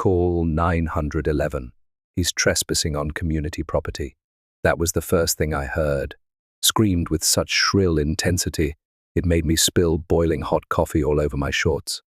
Call 911. He's trespassing on community property. That was the first thing I heard. Screamed with such shrill intensity, it made me spill boiling hot coffee all over my shorts.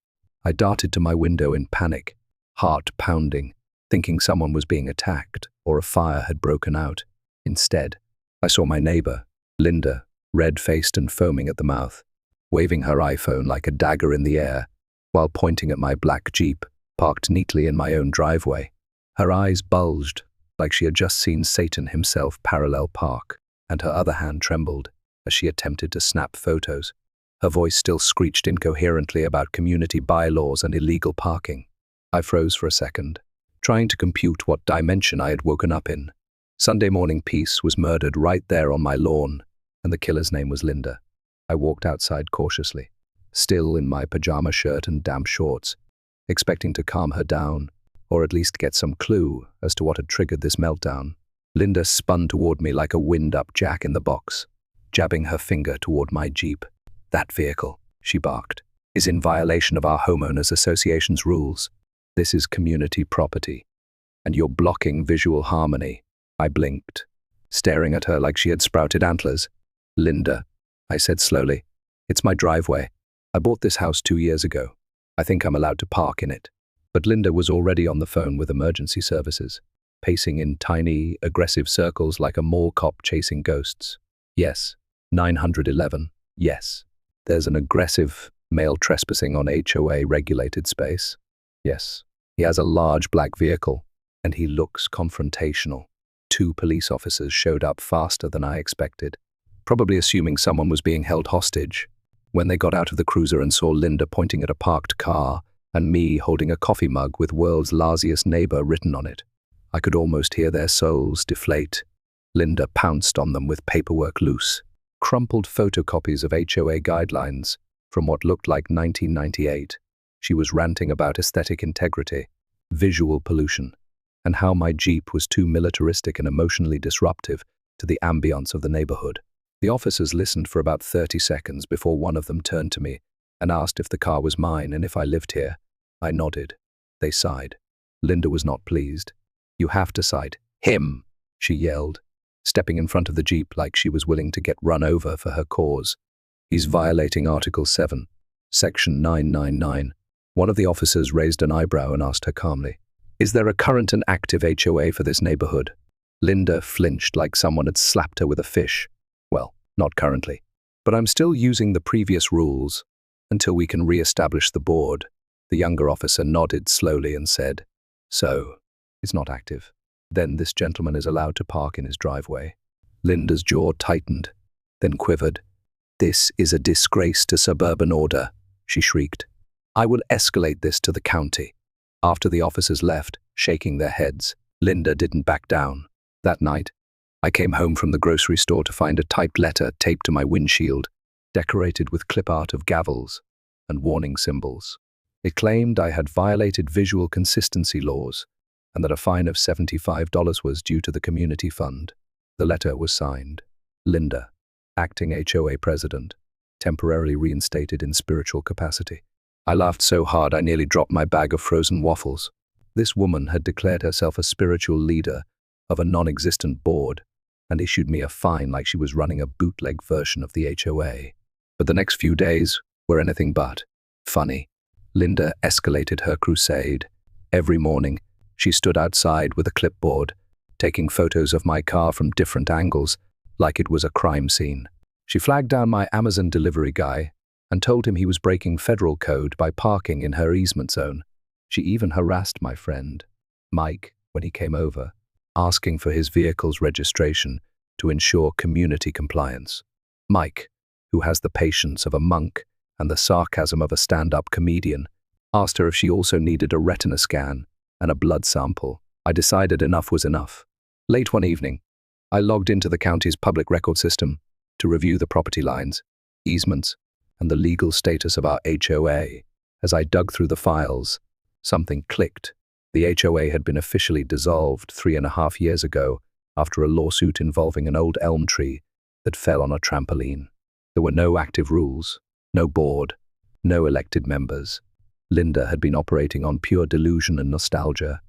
I darted to my window in panic, heart pounding, thinking someone was being attacked or a fire had broken out. Instead, I saw my neighbor, Linda, red-faced and foaming at the mouth, waving her iPhone like a dagger in the air, while pointing at my black Jeep, parked neatly in my own driveway. Her eyes bulged, like she had just seen Satan himself parallel park, and her other hand trembled as she attempted to snap photos. Her voice still screeched incoherently about community bylaws and illegal parking. I froze for a second, trying to compute what dimension I had woken up in. Sunday morning peace was murdered right there on my lawn, and the killer's name was Linda. I walked outside cautiously, still in my pajama shirt and damp shorts, expecting to calm her down, or at least get some clue as to what had triggered this meltdown. Linda spun toward me like a wind-up jack-in-the-box, jabbing her finger toward my Jeep. "That vehicle," she barked, "is in violation of our homeowners association's rules. This is community property, and you're blocking visual harmony." I blinked, staring at her like she had sprouted antlers. "Linda," I said slowly, "it's my driveway. I bought this house 2 years ago. I think I'm allowed to park in it." But Linda was already on the phone with emergency services, pacing in tiny, aggressive circles like a mall cop chasing ghosts. "Yes, 911, yes. There's an aggressive male trespassing on HOA-regulated space. Yes, he has a large black vehicle, and he looks confrontational. 2 police officers showed up faster than I expected, probably assuming someone was being held hostage. When they got out of the cruiser and saw Linda pointing at a parked car and me holding a coffee mug with "World's Laziest Neighbor" written on it, I could almost hear their souls deflate. Linda pounced on them with paperwork loose, crumpled photocopies of HOA guidelines from what looked like 1998. She was ranting about aesthetic integrity, visual pollution, and how my Jeep was too militaristic and emotionally disruptive to the ambience of the neighborhood. The officers listened for about 30 seconds before one of them turned to me and asked if the car was mine and if I lived here. I nodded. They sighed. Linda was not pleased. "You have to cite him," she yelled, stepping in front of the Jeep like she was willing to get run over for her cause. "He's violating Article 7, Section 999. One of the officers raised an eyebrow and asked her calmly, "Is there a current and active HOA for this neighborhood?" Linda flinched like someone had slapped her with a fish. "Well, not currently, but I'm still using the previous rules until we can re-establish the board." The younger officer nodded slowly and said, "So, it's not active. Then this gentleman is allowed to park in his driveway." Linda's jaw tightened, then quivered. "This is a disgrace to suburban order," she shrieked. "I will escalate this to the county." After the officers left, shaking their heads, Linda didn't back down. That night, I came home from the grocery store to find a typed letter taped to my windshield, decorated with clip art of gavels and warning symbols. It claimed I had violated visual consistency laws and that a fine of $75 was due to the community fund. The letter was signed, "Linda, acting HOA president, temporarily reinstated in spiritual capacity." I laughed so hard I nearly dropped my bag of frozen waffles. This woman had declared herself a spiritual leader of a non-existent board and issued me a fine like she was running a bootleg version of the HOA. But the next few days were anything but funny. Linda escalated her crusade. Every morning, she stood outside with a clipboard, taking photos of my car from different angles, like it was a crime scene. She flagged down my Amazon delivery guy and told him he was breaking federal code by parking in her easement zone. She even harassed my friend, Mike, when he came over, asking for his vehicle's registration to ensure community compliance. Mike, who has the patience of a monk and the sarcasm of a stand-up comedian, asked her if she also needed a retina scan and a blood sample. I decided enough was enough. Late one evening, I logged into the county's public record system to review the property lines, easements, and the legal status of our HOA. As I dug through the files, something clicked. The HOA had been officially dissolved 3.5 years ago after a lawsuit involving an old elm tree that fell on a trampoline. There were no active rules, no board, no elected members. Linda had been operating on pure delusion and nostalgia,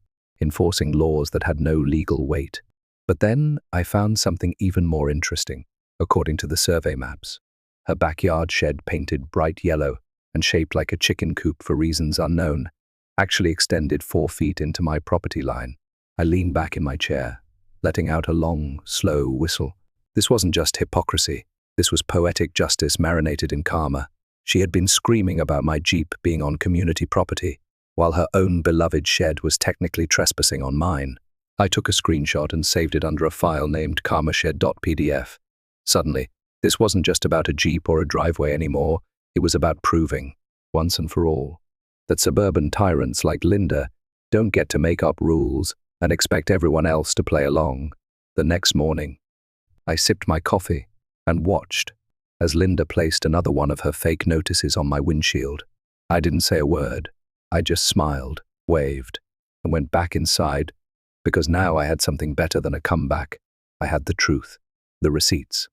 enforcing laws that had no legal weight. But then I found something even more interesting, according to the survey maps. Her backyard shed, painted bright yellow and shaped like a chicken coop for reasons unknown, actually extended 4 feet into my property line. I leaned back in my chair, letting out a long, slow whistle. This wasn't just hypocrisy. This was poetic justice marinated in karma. She had been screaming about my Jeep being on community property, while her own beloved shed was technically trespassing on mine. I took a screenshot and saved it under a file named karmashed.pdf. Suddenly, this wasn't just about a Jeep or a driveway anymore. It was about proving, once and for all, that suburban tyrants like Linda don't get to make up rules and expect everyone else to play along. The next morning, I sipped my coffee and watched as Linda placed another one of her fake notices on my windshield. I didn't say a word. I just smiled, waved, and went back inside, because now I had something better than a comeback. I had the truth, the receipts,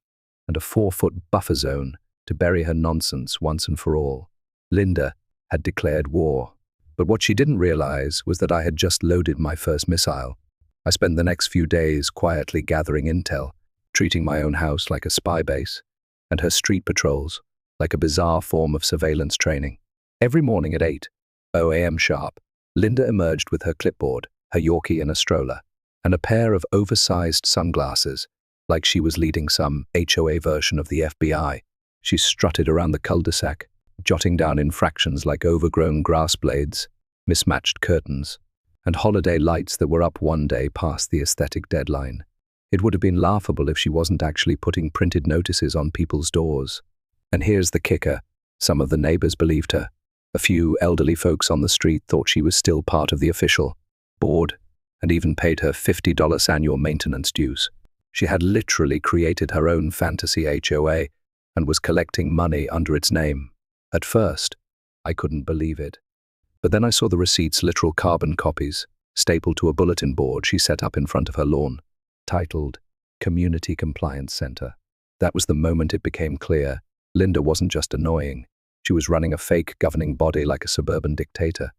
and a 4-foot buffer zone to bury her nonsense once and for all. Linda had declared war, but what she didn't realize was that I had just loaded my first missile. I spent the next few days quietly gathering intel, treating my own house like a spy base, and her street patrols like a bizarre form of surveillance training. Every morning at 8:00 a.m. sharp, Linda emerged with her clipboard, her Yorkie and a stroller, and a pair of oversized sunglasses, like she was leading some HOA version of the FBI. She strutted around the cul-de-sac, jotting down infractions like overgrown grass blades, mismatched curtains, and holiday lights that were up one day past the aesthetic deadline. It would have been laughable if she wasn't actually putting printed notices on people's doors. And here's the kicker. Some of the neighbors believed her. A few elderly folks on the street thought she was still part of the official board and even paid her $50 annual maintenance dues. She had literally created her own fantasy HOA and was collecting money under its name. At first, I couldn't believe it. But then I saw the receipts, literal carbon copies, stapled to a bulletin board she set up in front of her lawn, titled Community Compliance Center. That was the moment it became clear Linda wasn't just annoying. She was running a fake governing body like a suburban dictator.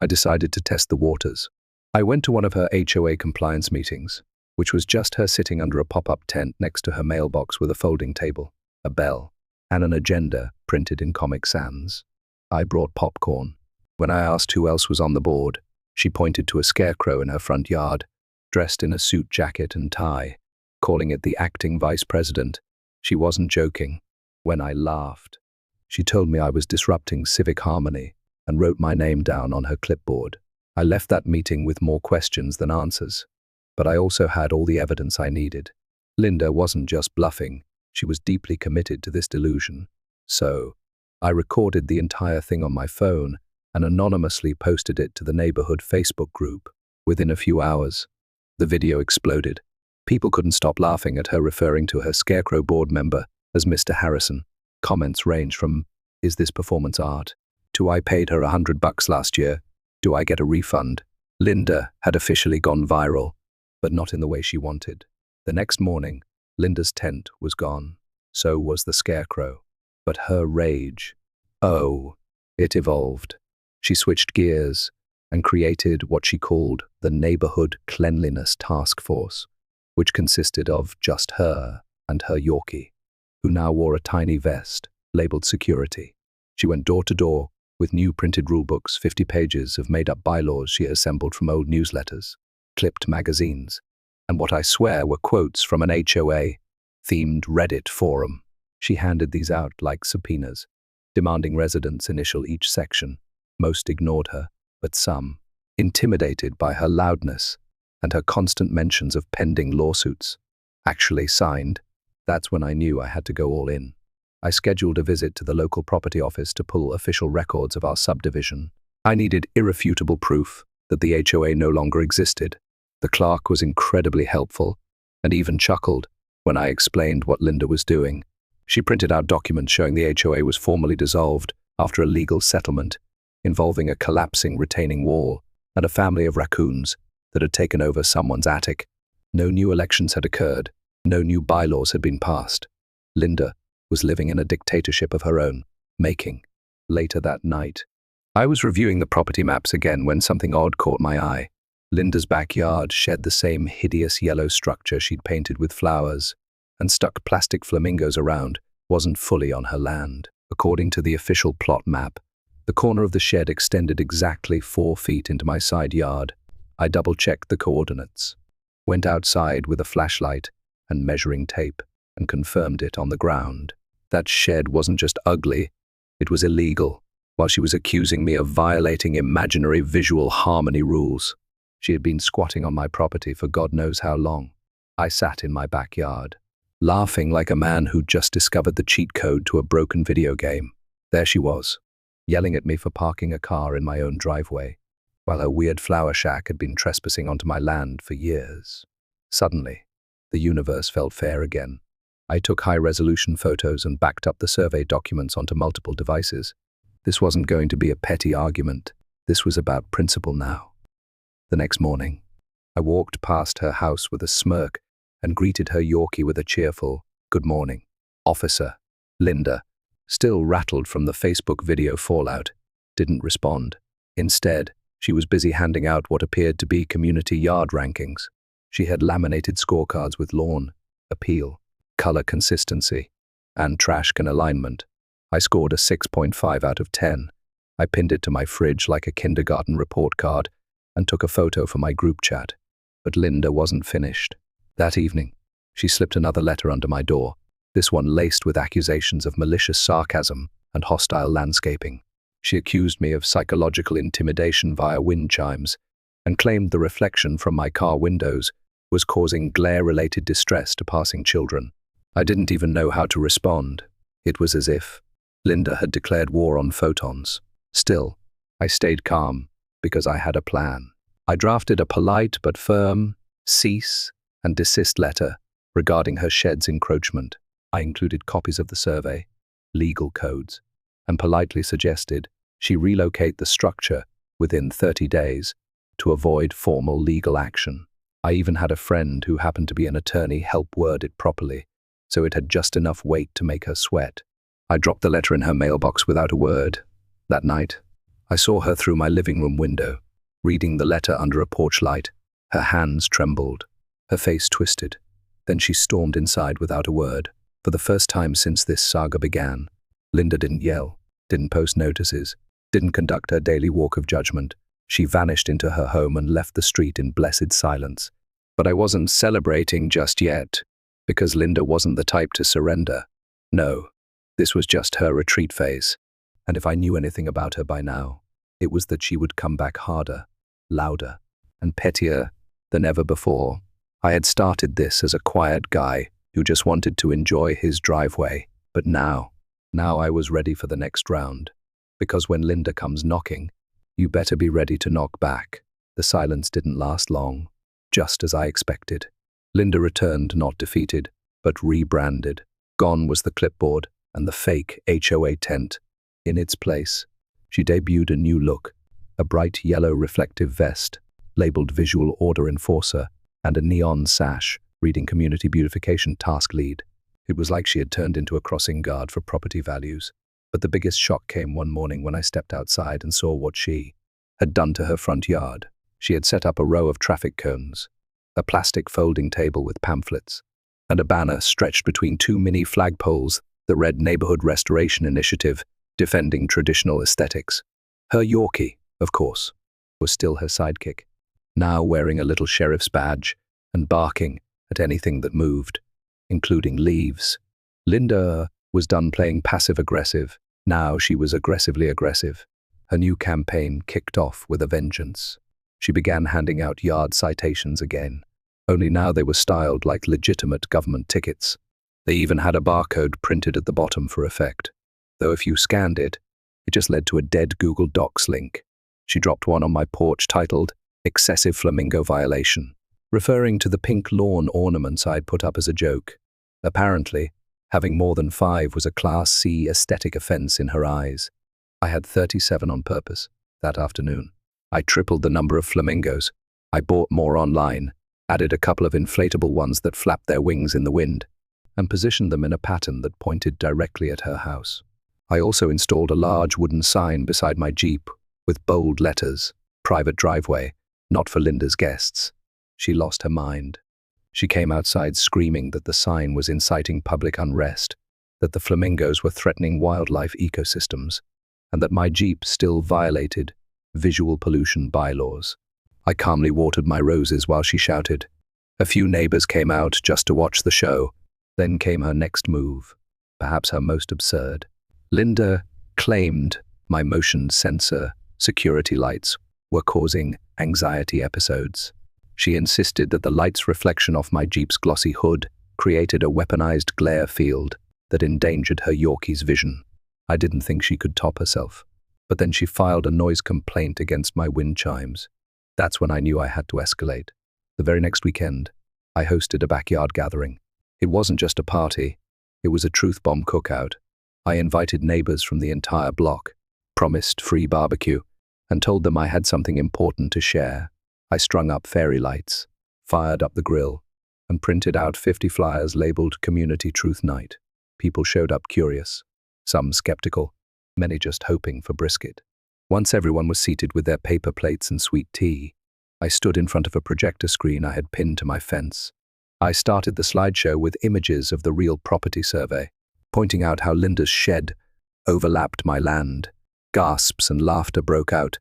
I decided to test the waters. I went to one of her HOA compliance meetings, which was just her sitting under a pop-up tent next to her mailbox with a folding table, a bell, and an agenda printed in Comic Sans. I brought popcorn. When I asked who else was on the board, she pointed to a scarecrow in her front yard, dressed in a suit jacket and tie, calling it the acting vice president. She wasn't joking. When I laughed, she told me I was disrupting civic harmony and wrote my name down on her clipboard. I left that meeting with more questions than answers, but I also had all the evidence I needed. Linda wasn't just bluffing, she was deeply committed to this delusion. So, I recorded the entire thing on my phone and anonymously posted it to the neighborhood Facebook group. Within a few hours, the video exploded. People couldn't stop laughing at her referring to her scarecrow board member as Mr. Harrison. Comments ranged from, "Is this performance art?" to "I paid her $100 last year. Do I get a refund?" Linda had officially gone viral, but not in the way she wanted. The next morning, Linda's tent was gone. So was the scarecrow. But her rage, oh, it evolved. She switched gears and created what she called the Neighborhood Cleanliness Task Force, which consisted of just her and her Yorkie, who now wore a tiny vest labeled security. She went door to door with new printed rulebooks, 50 pages of made-up bylaws she assembled from old newsletters, clipped magazines, and what I swear were quotes from an HOA-themed Reddit forum. She handed these out like subpoenas, demanding residents initial each section. Most ignored her, but some, intimidated by her loudness and her constant mentions of pending lawsuits, actually signed. That's when I knew I had to go all in. I scheduled a visit to the local property office to pull official records of our subdivision. I needed irrefutable proof that the HOA no longer existed. The clerk was incredibly helpful and even chuckled when I explained what Linda was doing. She printed out documents showing the HOA was formally dissolved after a legal settlement involving a collapsing retaining wall and a family of raccoons that had taken over someone's attic. No new elections had occurred. No new bylaws had been passed. Linda was living in a dictatorship of her own making. Later that night, I was reviewing the property maps again when something odd caught my eye. Linda's backyard shed the same hideous yellow structure she'd painted with flowers and stuck plastic flamingos around wasn't fully on her land. According to the official plot map, the corner of the shed extended exactly 4 feet into my side yard. I double-checked the coordinates, went outside with a flashlight and measuring tape, and confirmed it on the ground. That shed wasn't just ugly, it was illegal, while she was accusing me of violating imaginary visual harmony rules. She had been squatting on my property for God knows how long. I sat in my backyard, laughing like a man who'd just discovered the cheat code to a broken video game. There she was, yelling at me for parking a car in my own driveway, while her weird flower shack had been trespassing onto my land for years. Suddenly, the universe felt fair again. I took high-resolution photos and backed up the survey documents onto multiple devices. This wasn't going to be a petty argument. This was about principle now. The next morning, I walked past her house with a smirk and greeted her Yorkie with a cheerful, "Good morning, officer." Linda, still rattled from the Facebook video fallout, didn't respond. Instead, she was busy handing out what appeared to be community yard rankings. She had laminated scorecards with lawn, appeal, color consistency, and trash can alignment. I scored a 6.5 out of 10. I pinned it to my fridge like a kindergarten report card and took a photo for my group chat. But Linda wasn't finished. That evening, she slipped another letter under my door, this one laced with accusations of malicious sarcasm and hostile landscaping. She accused me of psychological intimidation via wind chimes and claimed the reflection from my car windows was causing glare-related distress to passing children. I didn't even know how to respond. It was as if Linda had declared war on photons. Still, I stayed calm because I had a plan. I drafted a polite but firm cease and desist letter regarding her shed's encroachment. I included copies of the survey, legal codes, and politely suggested she relocate the structure within 30 days to avoid formal legal action. I even had a friend who happened to be an attorney help word it properly, so it had just enough weight to make her sweat. I dropped the letter in her mailbox without a word. That night, I saw her through my living room window, reading the letter under a porch light. Her hands trembled, her face twisted. Then she stormed inside without a word. For the first time since this saga began, Linda didn't yell, didn't post notices, didn't conduct her daily walk of judgment. She vanished into her home and left the street in blessed silence. But I wasn't celebrating just yet, because Linda wasn't the type to surrender. No, this was just her retreat phase. And if I knew anything about her by now, it was that she would come back harder, louder, and pettier than ever before. I had started this as a quiet guy who just wanted to enjoy his driveway. But now I was ready for the next round. Because when Linda comes knocking, you better be ready to knock back. The silence didn't last long, just as I expected. Linda returned not defeated, but rebranded. Gone was the clipboard and the fake HOA tent. In its place, she debuted a new look, a bright yellow reflective vest, labeled Visual Order Enforcer, and a neon sash reading Community Beautification Task Lead. It was like she had turned into a crossing guard for property values. But the biggest shock came one morning when I stepped outside and saw what she had done to her front yard. She had set up a row of traffic cones, a plastic folding table with pamphlets, and a banner stretched between 2 mini flagpoles that read Neighborhood Restoration Initiative, defending traditional aesthetics. Her Yorkie, of course, was still her sidekick, now wearing a little sheriff's badge and barking at anything that moved, including leaves. Linda was done playing passive-aggressive. Now she was aggressively aggressive. Her new campaign kicked off with a vengeance. She began handing out yard citations again, only now they were styled like legitimate government tickets. They even had a barcode printed at the bottom for effect, though if you scanned it, it just led to a dead Google Docs link. She dropped one on my porch titled "Excessive Flamingo Violation," referring to the pink lawn ornaments I'd put up as a joke. Apparently, having more than 5 was a Class C aesthetic offense in her eyes. I had 37 on purpose that afternoon. I tripled the number of flamingos. I bought more online, added a couple of inflatable ones that flapped their wings in the wind, and positioned them in a pattern that pointed directly at her house. I also installed a large wooden sign beside my Jeep with bold letters, "Private driveway, not for Linda's guests." She lost her mind. She came outside screaming that the sign was inciting public unrest, that the flamingos were threatening wildlife ecosystems, and that my Jeep still violated visual pollution bylaws. I calmly watered my roses while she shouted. A few neighbors came out just to watch the show. Then came her next move, perhaps her most absurd. Linda claimed my motion sensor security lights were causing anxiety episodes. She insisted that the light's reflection off my Jeep's glossy hood created a weaponized glare field that endangered her Yorkie's vision. I didn't think she could top herself, but then she filed a noise complaint against my wind chimes. That's when I knew I had to escalate. The very next weekend, I hosted a backyard gathering. It wasn't just a party, it was a truth bomb cookout. I invited neighbors from the entire block, promised free barbecue, and told them I had something important to share. I strung up fairy lights, fired up the grill, and printed out 50 flyers labeled Community Truth Night. People showed up curious, some skeptical, many just hoping for brisket. Once everyone was seated with their paper plates and sweet tea, I stood in front of a projector screen I had pinned to my fence. I started the slideshow with images of the real property survey, pointing out how Linda's shed overlapped my land. Gasps and laughter broke out.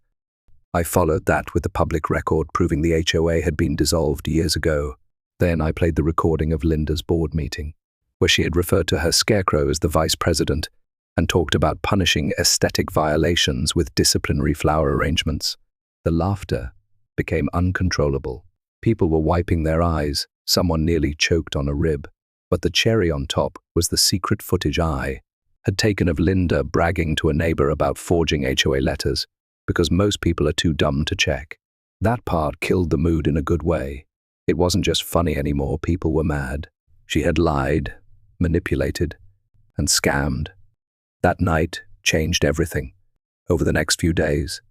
I followed that with the public record proving the HOA had been dissolved years ago. Then I played the recording of Linda's board meeting, where she had referred to her scarecrow as the vice president and talked about punishing aesthetic violations with disciplinary flower arrangements. The laughter became uncontrollable. People were wiping their eyes. Someone nearly choked on a rib. But the cherry on top was the secret footage I had taken of Linda bragging to a neighbor about forging HOA letters, because most people are too dumb to check. That part killed the mood in a good way. It wasn't just funny anymore, people were mad. She had lied, manipulated, and scammed. That night changed everything. Over the next few days,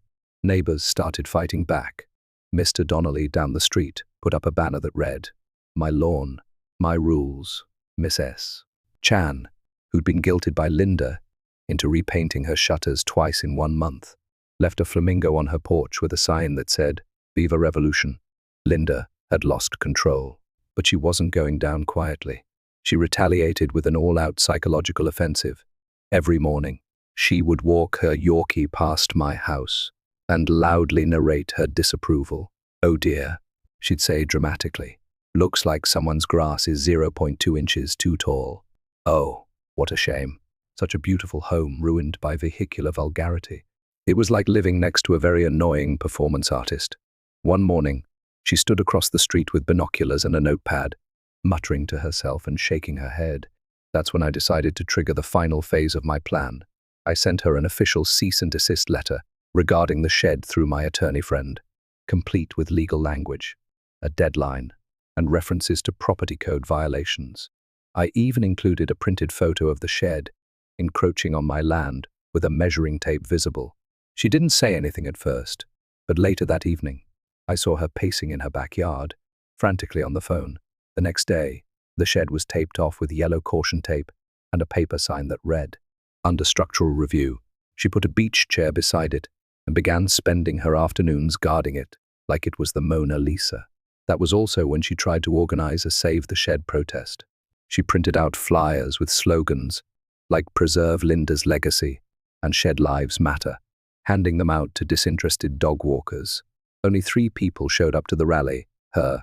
neighbors started fighting back. Mr. Donnelly down the street put up a banner that read, "My lawn, my rules, Miss S." Chan, who'd been guilted by Linda into repainting her shutters twice in 1 month, left a flamingo on her porch with a sign that said, "Viva Revolution." Linda had lost control, but she wasn't going down quietly. She retaliated with an all-out psychological offensive. Every morning, she would walk her Yorkie past my house and loudly narrate her disapproval. "Oh dear," she'd say dramatically. "Looks like someone's grass is 0.2 inches too tall. Oh, what a shame. Such a beautiful home ruined by vehicular vulgarity." It was like living next to a very annoying performance artist. One morning, she stood across the street with binoculars and a notepad, muttering to herself and shaking her head. That's when I decided to trigger the final phase of my plan. I sent her an official cease and desist letter regarding the shed through my attorney friend, complete with legal language, a deadline, and references to property code violations. I even included a printed photo of the shed encroaching on my land with a measuring tape visible. She didn't say anything at first, but later that evening, I saw her pacing in her backyard, frantically on the phone. The next day, the shed was taped off with yellow caution tape and a paper sign that read, "Under structural review." She put a beach chair beside it and began spending her afternoons guarding it like it was the Mona Lisa. That was also when she tried to organize a Save the Shed protest. She printed out flyers with slogans like "Preserve Linda's Legacy" and "Shed Lives Matter," handing them out to disinterested dog walkers. Only 3 people showed up to the rally, her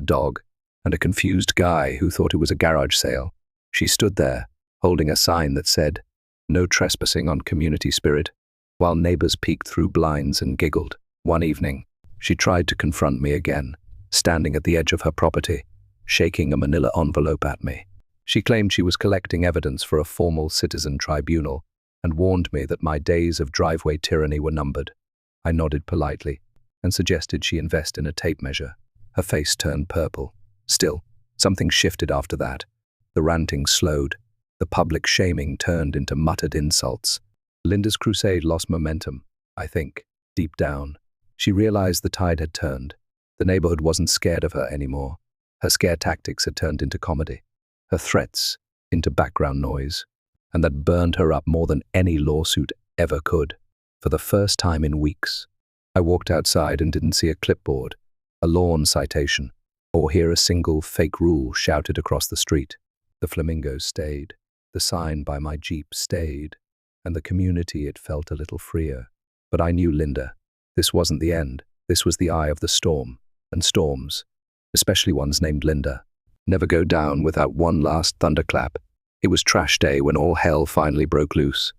dog, and a confused guy who thought it was a garage sale. She stood there, holding a sign that said, "No trespassing on community spirit," while neighbors peeked through blinds and giggled. One evening, she tried to confront me again, standing at the edge of her property, shaking a manila envelope at me. She claimed she was collecting evidence for a formal citizen tribunal and warned me that my days of driveway tyranny were numbered. I nodded politely and suggested she invest in a tape measure. Her face turned purple. Still, something shifted after that. The ranting slowed. The public shaming turned into muttered insults. Linda's crusade lost momentum, I think, deep down. She realized the tide had turned. The neighborhood wasn't scared of her anymore. Her scare tactics had turned into comedy, her threats into background noise, and that burned her up more than any lawsuit ever could. for the first time in weeks. I walked outside and didn't see a clipboard, a lawn citation, or hear a single fake rule shouted across the street. The flamingos stayed, the sign by my Jeep stayed, and the community, it felt a little freer. But I knew Linda. This wasn't the end. This was the eye of the storm. And storms, especially ones named Linda, never go down without one last thunderclap. It was trash day when all hell finally broke loose.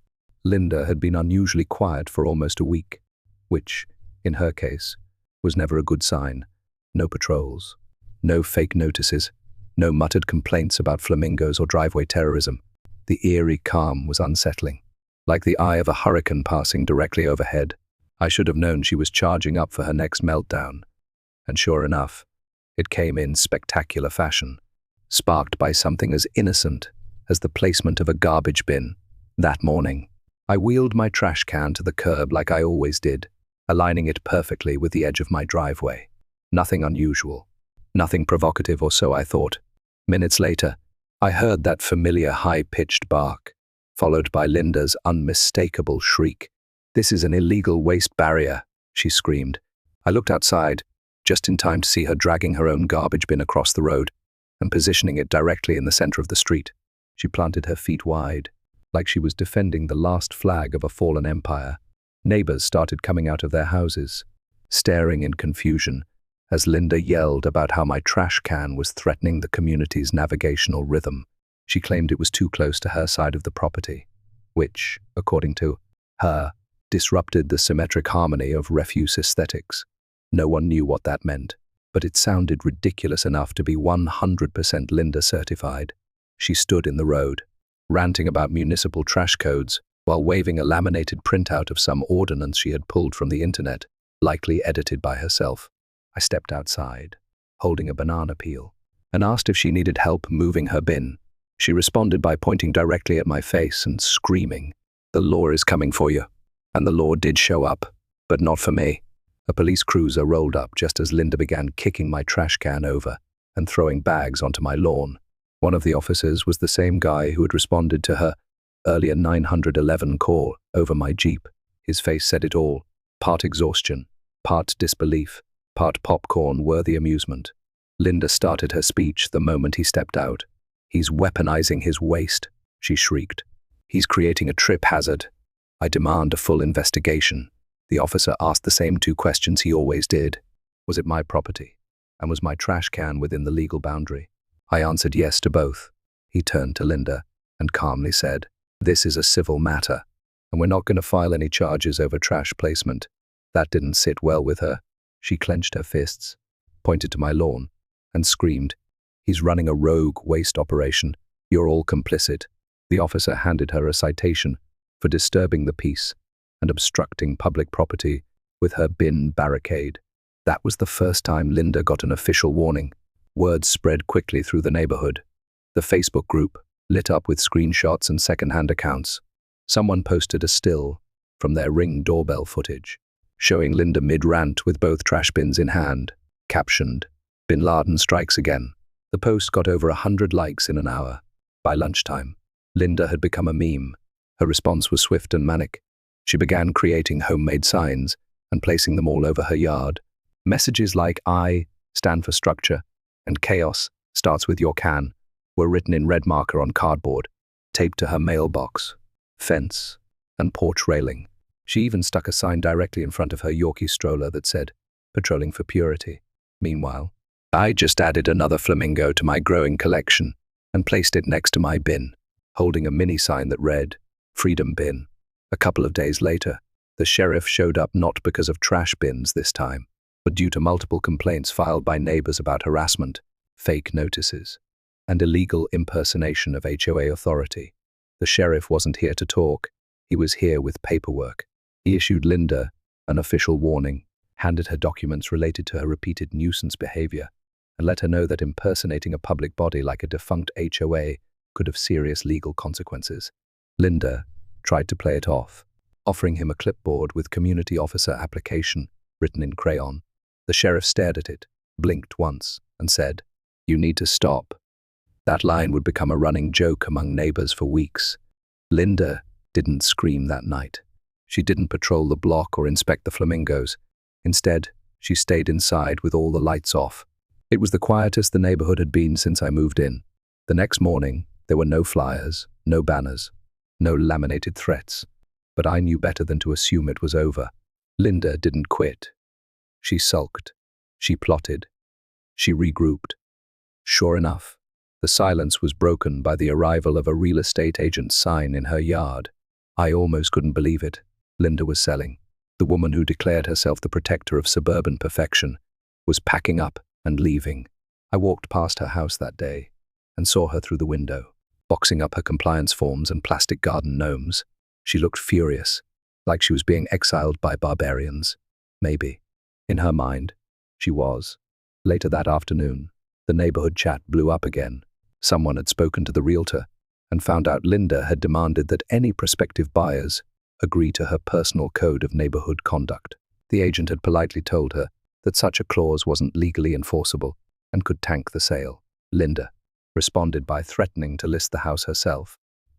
Linda had been unusually quiet for almost a week, which, in her case, was never a good sign. No patrols, no fake notices, no muttered complaints about flamingos or driveway terrorism. The eerie calm was unsettling, like the eye of a hurricane passing directly overhead. I should have known she was charging up for her next meltdown. And sure enough, it came in spectacular fashion, sparked by something as innocent as the placement of a garbage bin. That morning, I wheeled my trash can to the curb like I always did, aligning it perfectly with the edge of my driveway. Nothing unusual, nothing provocative, or so I thought. Minutes later, I heard that familiar high-pitched bark, followed by Linda's unmistakable shriek. "This is an illegal waste barrier," she screamed. I looked outside, just in time to see her dragging her own garbage bin across the road and positioning it directly in the center of the street. She planted her feet wide, like she was defending the last flag of a fallen empire. Neighbors started coming out of their houses, staring in confusion as Linda yelled about how my trash can was threatening the community's navigational rhythm. She claimed it was too close to her side of the property, which, according to her, disrupted the symmetric harmony of refuse aesthetics. No one knew what that meant, but it sounded ridiculous enough to be 100% Linda certified. She stood in the road, ranting about municipal trash codes while waving a laminated printout of some ordinance she had pulled from the internet, likely edited by herself. I stepped outside, holding a banana peel, and asked if she needed help moving her bin. She responded by pointing directly at my face and screaming, "The law is coming for you." And the law did show up, but not for me. A police cruiser rolled up just as Linda began kicking my trash can over and throwing bags onto my lawn. One of the officers was the same guy who had responded to her earlier 911 call over my Jeep. His face said it all: part exhaustion, part disbelief, part popcorn-worthy amusement. Linda started her speech the moment he stepped out. "He's weaponizing his waste," she shrieked. "He's creating a trip hazard. I demand a full investigation." The officer asked the same two questions he always did. Was it my property? And was my trash can within the legal boundary? I answered yes to both. He turned to Linda and calmly said, "This is a civil matter, and we're not going to file any charges over trash placement." That didn't sit well with her. She clenched her fists, pointed to my lawn, and screamed, "He's running a rogue waste operation. You're all complicit." The officer handed her a citation for disturbing the peace and obstructing public property with her bin barricade. That was the first time Linda got an official warning. Word spread quickly through the neighborhood. The Facebook group lit up with screenshots and second-hand accounts. Someone posted a still from their Ring doorbell footage, showing Linda mid-rant with both trash bins in hand, captioned, "Bin Laden strikes again." The post got over 100 likes in an hour. By lunchtime, Linda had become a meme. Her response was swift and manic. She began creating homemade signs and placing them all over her yard. Messages like "I stand for structure" and "Chaos starts with your can" were written in red marker on cardboard, taped to her mailbox, fence, and porch railing. She even stuck a sign directly in front of her Yorkie stroller that said, "Patrolling for purity." Meanwhile, I just added another flamingo to my growing collection and placed it next to my bin, holding a mini sign that read, "Freedom Bin." A couple of days later, the sheriff showed up not because of trash bins this time, but due to multiple complaints filed by neighbors about harassment, fake notices, and illegal impersonation of HOA authority. The sheriff wasn't here to talk. He was here with paperwork. He issued Linda an official warning, handed her documents related to her repeated nuisance behavior, and let her know that impersonating a public body like a defunct HOA could have serious legal consequences. Linda tried to play it off, offering him a clipboard with "Community Officer Application" written in crayon. The sheriff stared at it, blinked once, and said, "You need to stop." That line would become a running joke among neighbors for weeks. Linda didn't scream that night. She didn't patrol the block or inspect the flamingos. Instead, she stayed inside with all the lights off. It was the quietest the neighborhood had been since I moved in. The next morning, there were no flyers, no banners, no laminated threats. But I knew better than to assume it was over. Linda didn't quit. She sulked. She plotted. She regrouped. Sure enough, the silence was broken by the arrival of a real estate agent's sign in her yard. I almost couldn't believe it. Linda was selling. The woman who declared herself the protector of suburban perfection was packing up and leaving. I walked past her house that day and saw her through the window, boxing up her compliance forms and plastic garden gnomes. She looked furious, like she was being exiled by barbarians. Maybe. In her mind, she was. Later that afternoon, the neighborhood chat blew up again. Someone had spoken to the realtor and found out Linda had demanded that any prospective buyers agree to her personal code of neighborhood conduct. The agent had politely told her that such a clause wasn't legally enforceable and could tank the sale. Linda responded by threatening to list the house herself,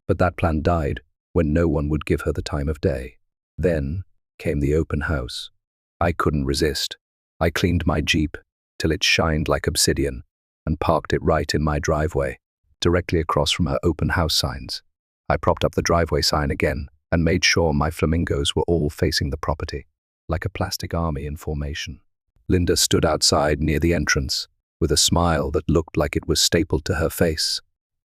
but that plan died when no one would give her the time of day. Then came the open house. I couldn't resist. I cleaned my Jeep till it shined like obsidian and parked it right in my driveway, directly across from her open house signs. I propped up the driveway sign again and made sure my flamingos were all facing the property, like a plastic army in formation. Linda stood outside near the entrance, with a smile that looked like it was stapled to her face.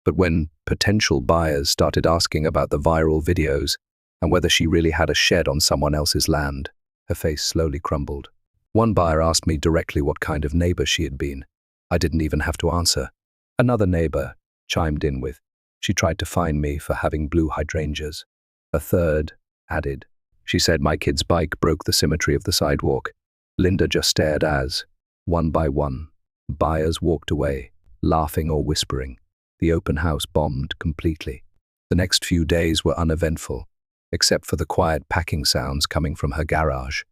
But when potential buyers started asking about the viral videos and whether she really had a shed on someone else's land, her face slowly crumbled. One buyer asked me directly what kind of neighbor she had been. I didn't even have to answer. Another neighbor chimed in with, she tried to fine me for having blue hydrangeas. A third added, she said my kid's bike broke the symmetry of the sidewalk. Linda just stared as, one by one, buyers walked away, laughing or whispering. The open house bombed completely. The next few days were uneventful, except for the quiet packing sounds coming from her garage.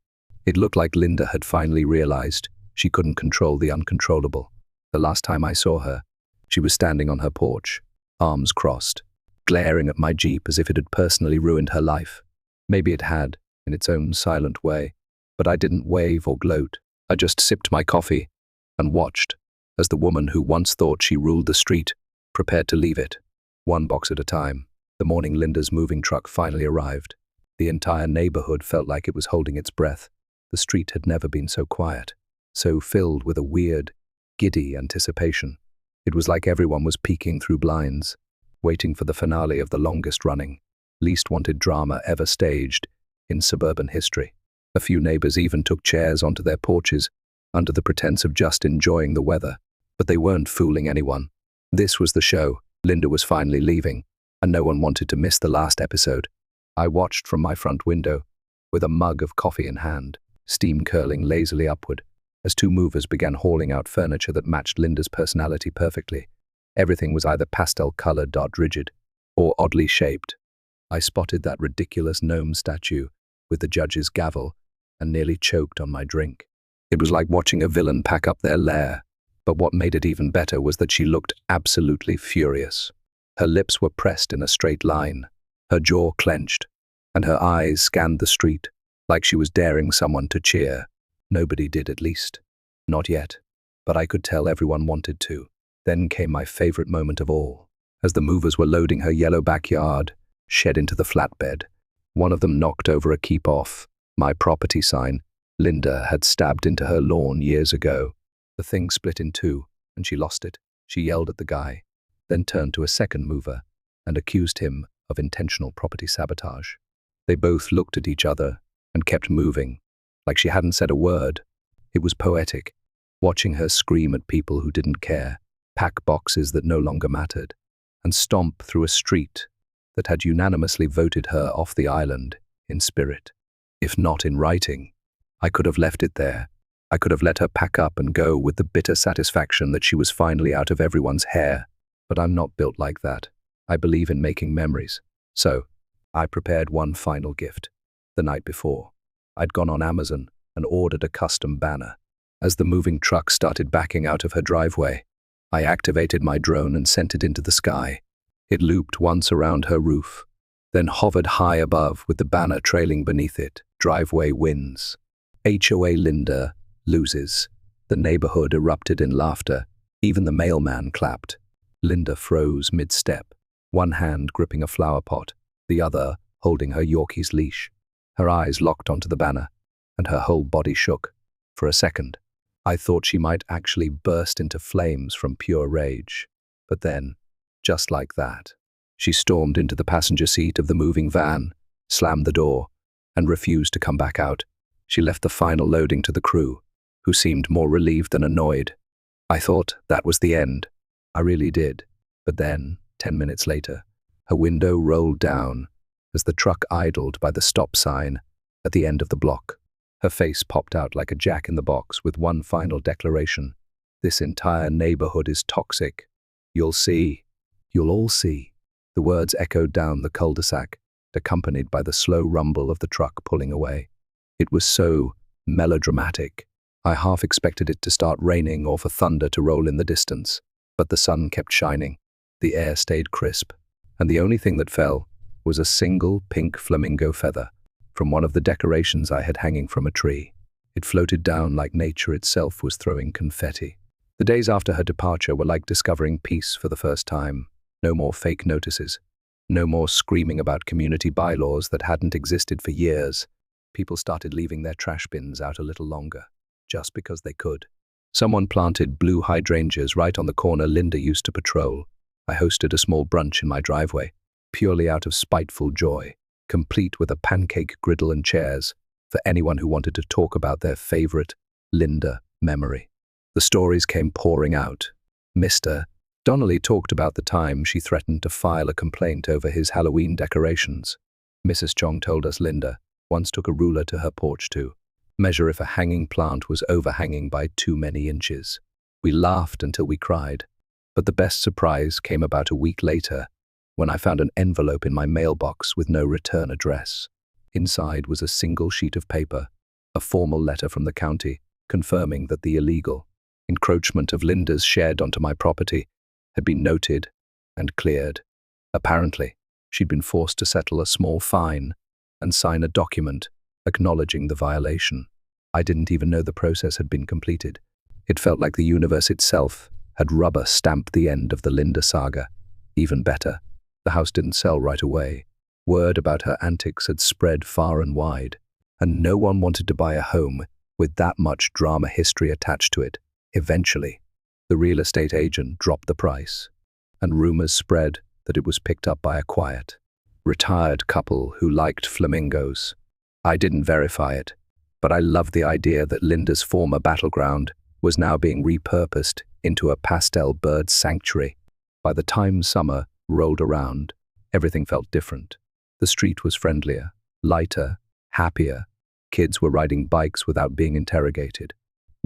It looked like Linda had finally realized she couldn't control the uncontrollable. The last time I saw her, she was standing on her porch, arms crossed, glaring at my Jeep as if it had personally ruined her life. Maybe it had, in its own silent way, but I didn't wave or gloat. I just sipped my coffee and watched as the woman who once thought she ruled the street prepared to leave it, one box at a time. The morning Linda's moving truck finally arrived. The entire neighborhood felt like it was holding its breath. The street had never been so quiet, so filled with a weird, giddy anticipation. It was like everyone was peeking through blinds, waiting for the finale of the longest-running, least-wanted drama ever staged in suburban history. A few neighbors even took chairs onto their porches under the pretense of just enjoying the weather, but they weren't fooling anyone. This was the show. Linda was finally leaving, and no one wanted to miss the last episode. I watched from my front window, with a mug of coffee in hand, steam curling lazily upward, as two movers began hauling out furniture that matched Linda's personality perfectly. Everything was either pastel-colored, rigid, or oddly shaped. I spotted that ridiculous gnome statue with the judge's gavel and nearly choked on my drink. It was like watching a villain pack up their lair, but what made it even better was that she looked absolutely furious. Her lips were pressed in a straight line, her jaw clenched, and her eyes scanned the street like she was daring someone to cheer. Nobody did, at least. Not yet, but I could tell everyone wanted to. Then came my favorite moment of all. As the movers were loading her yellow backyard shed into the flatbed, one of them knocked over a "Keep Off My Property" sign Linda had stabbed into her lawn years ago. The thing split in two, and she lost it. She yelled at the guy, then turned to a second mover and accused him of intentional property sabotage. They both looked at each other and kept moving, like she hadn't said a word. It was poetic, watching her scream at people who didn't care, pack boxes that no longer mattered, and stomp through a street that had unanimously voted her off the island in spirit, if not in writing. I could have left it there. I could have let her pack up and go with the bitter satisfaction that she was finally out of everyone's hair. But I'm not built like that. I believe in making memories. So, I prepared one final gift. The night before, I'd gone on Amazon and ordered a custom banner. As the moving truck started backing out of her driveway, I activated my drone and sent it into the sky. It looped once around her roof, then hovered high above with the banner trailing beneath it. Driveway wins. HOA Linda loses. The neighborhood erupted in laughter. Even the mailman clapped. Linda froze mid-step, one hand gripping a flower pot, the other holding her Yorkie's leash. Her eyes locked onto the banner, and her whole body shook. For a second, I thought she might actually burst into flames from pure rage. But then, just like that, she stormed into the passenger seat of the moving van, slammed the door, and refused to come back out. She left the final loading to the crew, who seemed more relieved than annoyed. I thought that was the end. I really did. But then, 10 minutes later, her window rolled down as the truck idled by the stop sign at the end of the block. Her face popped out like a jack-in-the-box with one final declaration. "This entire neighborhood is toxic. You'll see. You'll all see." The words echoed down the cul-de-sac, accompanied by the slow rumble of the truck pulling away. It was so melodramatic. I half expected it to start raining or for thunder to roll in the distance. But the sun kept shining, the air stayed crisp, and the only thing that fell was a single pink flamingo feather from one of the decorations I had hanging from a tree. It floated down like nature itself was throwing confetti. The days after her departure were like discovering peace for the first time. No more fake notices. No more screaming about community bylaws that hadn't existed for years. People started leaving their trash bins out a little longer, just because they could. Someone planted blue hydrangeas right on the corner Linda used to patrol. I hosted a small brunch in my driveway, purely out of spiteful joy, complete with a pancake griddle and chairs for anyone who wanted to talk about their favorite Linda memory. The stories came pouring out. Mr. Donnelly talked about the time she threatened to file a complaint over his Halloween decorations. Mrs. Chong told us Linda once took a ruler to her porch to measure if a hanging plant was overhanging by too many inches. We laughed until we cried, but the best surprise came about a week later when I found an envelope in my mailbox with no return address. Inside was a single sheet of paper, a formal letter from the county confirming that the illegal encroachment of Linda's shed onto my property had been noted and cleared. Apparently, she'd been forced to settle a small fine and sign a document acknowledging the violation. I didn't even know the process had been completed. It felt like the universe itself had rubber-stamped the end of the Linda saga. Even better, the house didn't sell right away. Word about her antics had spread far and wide, and no one wanted to buy a home with that much drama history attached to it. Eventually, the real estate agent dropped the price, and rumors spread that it was picked up by a quiet, retired couple who liked flamingos. I didn't verify it, but I loved the idea that Linda's former battleground was now being repurposed into a pastel bird sanctuary. By the time summer rolled around, everything felt different. The street was friendlier, lighter, happier. Kids were riding bikes without being interrogated.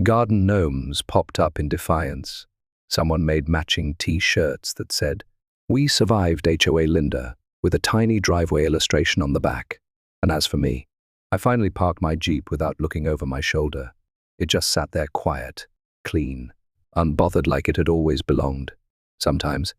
Garden gnomes popped up in defiance. Someone made matching T-shirts that said, "We survived HOA Linda," with a tiny driveway illustration on the back. And as for me, I finally parked my Jeep without looking over my shoulder. It just sat there quiet, clean, unbothered like it had always belonged. Sometimes,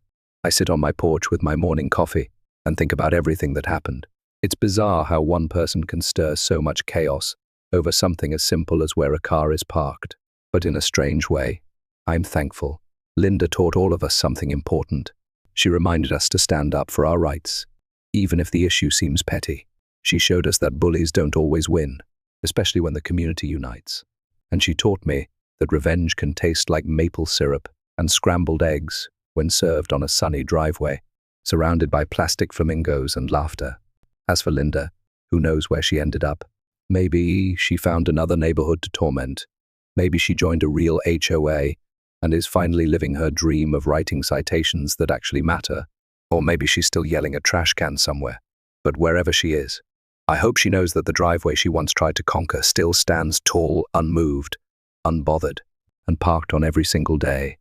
I sit on my porch with my morning coffee and think about everything that happened. It's bizarre how one person can stir so much chaos over something as simple as where a car is parked. But in a strange way, I'm thankful. Linda taught all of us something important. She reminded us to stand up for our rights, even if the issue seems petty. She showed us that bullies don't always win, especially when the community unites. And she taught me that revenge can taste like maple syrup and scrambled eggs when served on a sunny driveway, surrounded by plastic flamingos and laughter. As for Linda, who knows where she ended up? Maybe she found another neighborhood to torment. Maybe she joined a real HOA and is finally living her dream of writing citations that actually matter. Or maybe she's still yelling at trash cans somewhere. But wherever she is, I hope she knows that the driveway she once tried to conquer still stands tall, unmoved, unbothered, and parked on every single day.